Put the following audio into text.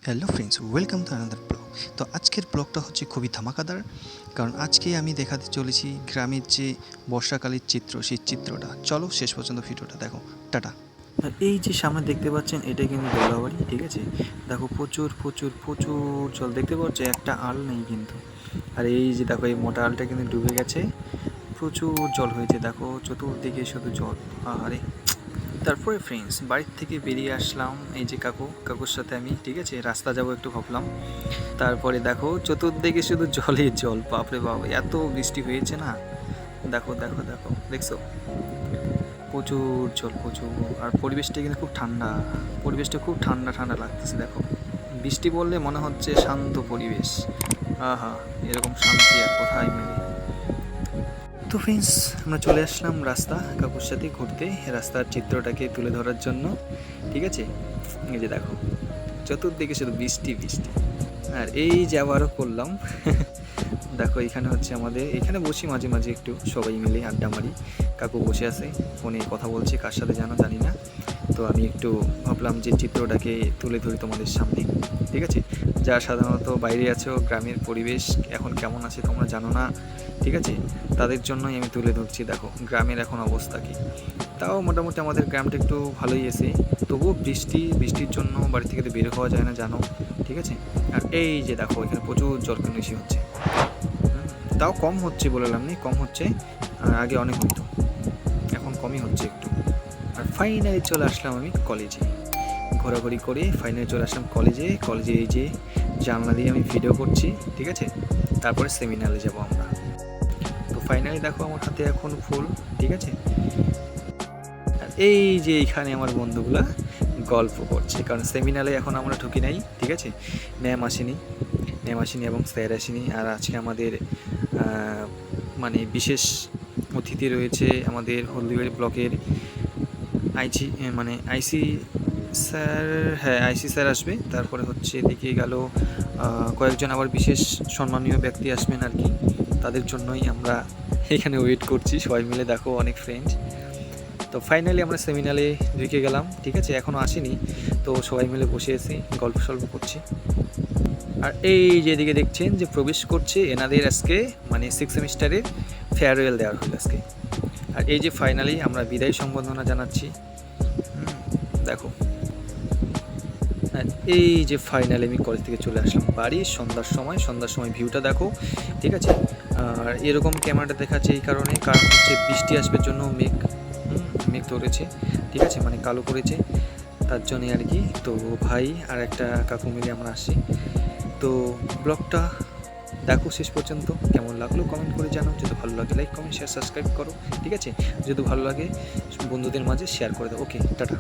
Hello friends, welcome to another blog. তো আজকের ব্লগটা হচ্ছে খুবই ধামাকাদার, কারণ আজকে আমি দেখাতে চলেছি গ্রামের যে বর্ষাকালের চিত্র, সেই চিত্রটা। চলো শেষ পর্যন্ত ভিডিওটা দেখো। টাটা। আর এই যে সামনে দেখতে পাচ্ছেন, এটা কিন্তু দোলাবাড়ি, ঠিক আছে। দেখো প্রচুর প্রচুর প্রচুর জল দেখতে পাচ্ছ, একটা আল নেই কিন্তু। আর এই যে দেখো, এই মোটা আলটা কিন্তু ডুবে গেছে, প্রচুর জল হয়েছে। দেখো চতুর্দিকে শুধু জল। আরে তারপরে ফ্রেন্ডস বাড়ির থেকে বেরিয়ে আসলাম, এই যে কাকুর সাথে আমি, ঠিক আছে, রাস্তা যাব একটু ভাবলাম। তারপরে দেখো চতুর্দিকে শুধু জলে জল, বাপরে বাপ, এত বৃষ্টি হয়েছে না। দেখো দেখো দেখো, দেখছো প্রচুর জল, প্রচুর। আর পরিবেশটা কিন্তু খুব ঠান্ডা, পরিবেশটা খুব ঠান্ডা ঠান্ডা লাগতেছে। দেখো বৃষ্টি বললে মনে হচ্ছে শান্ত পরিবেশ। আহা, এরকম শান্তি আর কোথায় মেলে। তো ফ্রেন্ডস আমরা চলে আসলাম কাকুর সাথে ঘুরতে, রাস্তার চিত্রটাকে তুলে ধরার জন্য, ঠিক আছে। এই যে দেখো চতুর্দিকে শুধু বৃষ্টি বৃষ্টি। আর এই যে আবারও করলাম দেখো এখানে হচ্ছে আমাদের, এখানে বসি মাঝে মাঝে একটু সবাই মিলে আড্ডা মারি। কাকু বসে আছে, ফোনে কথা বলছে, কার সাথে জানি না। তো আমি একটু ভাবলাম যে চিত্রটাকে তুলে ধরি তোমাদের সামনে, ঠিক আছে। যারা সাধারণত বাইরে আছো, গ্রামের পরিবেশ এখন কেমন আছে তোমরা জানো না, ঠিক আছে, তাদের জন্যই আমি তুলে ধরছি। দেখো গ্রামের এখন অবস্থা কী। তাও মোটামুটি আমাদের গ্রামটা একটু ভালোই আছে, তবুও বৃষ্টির জন্য বাড়ি থেকে তো বের হওয়া যায় না, জানো, ঠিক আছে। আর এই যে দেখো এখানে প্রচুর জল বেশি হচ্ছে, তাও কম হচ্ছে, বললাম নি কম হচ্ছে, আগে অনেক হতো, এখন কমই হচ্ছে একটু। আর ফাইনালি চলে আসলাম আমি কলেজে, ঘোরাঘুরি করে ফাইনালি চলে আসলাম কলেজে। এই যে জানলা দিয়ে আমি ভিডিও করছি, ঠিক আছে। তারপরে সেমিনারে যাব আমরা। তো ফাইনালি দেখো আমার হাতে এখন ফুল, ঠিক আছে। আর এই যে এইখানে আমার বন্ধুগুলা গল্প করছে, কারণ সেমিনারে এখন আমরা ঢুকি নাই, ঠিক আছে। ম্যাম আসেনি এবং স্যার আসেনি। আর আজকে আমাদের মানে বিশেষ অতিথি রয়েছে আমাদের হলদিবাড়ি ব্লকের আইসি স্যার। হ্যাঁ, আইসি স্যার আসবে। তারপরে হচ্ছে এদিকে গেল কয়েকজন আবার বিশেষ সম্মানীয় ব্যক্তি আসবেন আর কি, তাদের জন্যই আমরা এখানে ওয়েট করছি সবাই মিলে। দেখো অনেক ফ্রেন্ড। তো ফাইনালি আমরা সেমিনারে ঢুকে গেলাম, ঠিক আছে। এখনও আসেনি, তো সবাই মিলে বসে আছি, গল্প করছি। আর এই যেদিকে দেখছেন যে প্রবেশ করছে, এনাদের আজকে মানে 6 সেমিস্টারের ফেয়ারওয়েল দেওয়ার হলো আজকে। আর এই যে ফাইনালি আমরা বিদায় সম্বর্ধনা জানাচ্ছি, দেখো। আর এই যে ফাইনালি আমি কলেজ থেকে চলে আসলাম বাড়ি সন্ধ্যার সময় ভিউটা দেখো, ঠিক আছে। আর এরকম ক্যামেরাটা দেখাচ্ছে এই কারণ হচ্ছে বৃষ্টি আসবে জন্য মেঘ ধরেছে, ঠিক আছে, মানে কালো করেছে, তার জন্যই আর কি। তো ভাই আর একটা কাকু মিলে আমরা আসি। তো ব্লগটা দেখো শেষ পর্যন্ত, কেমন লাগলো কমেন্ট করে জানাও। যদি ভালো লাগে লাইক কমেন্ট শেয়ার সাবস্ক্রাইব করো, ঠিক আছে। যদি ভালো লাগে বন্ধুদের মাঝে শেয়ার করে দাও। ওকে, টাটা।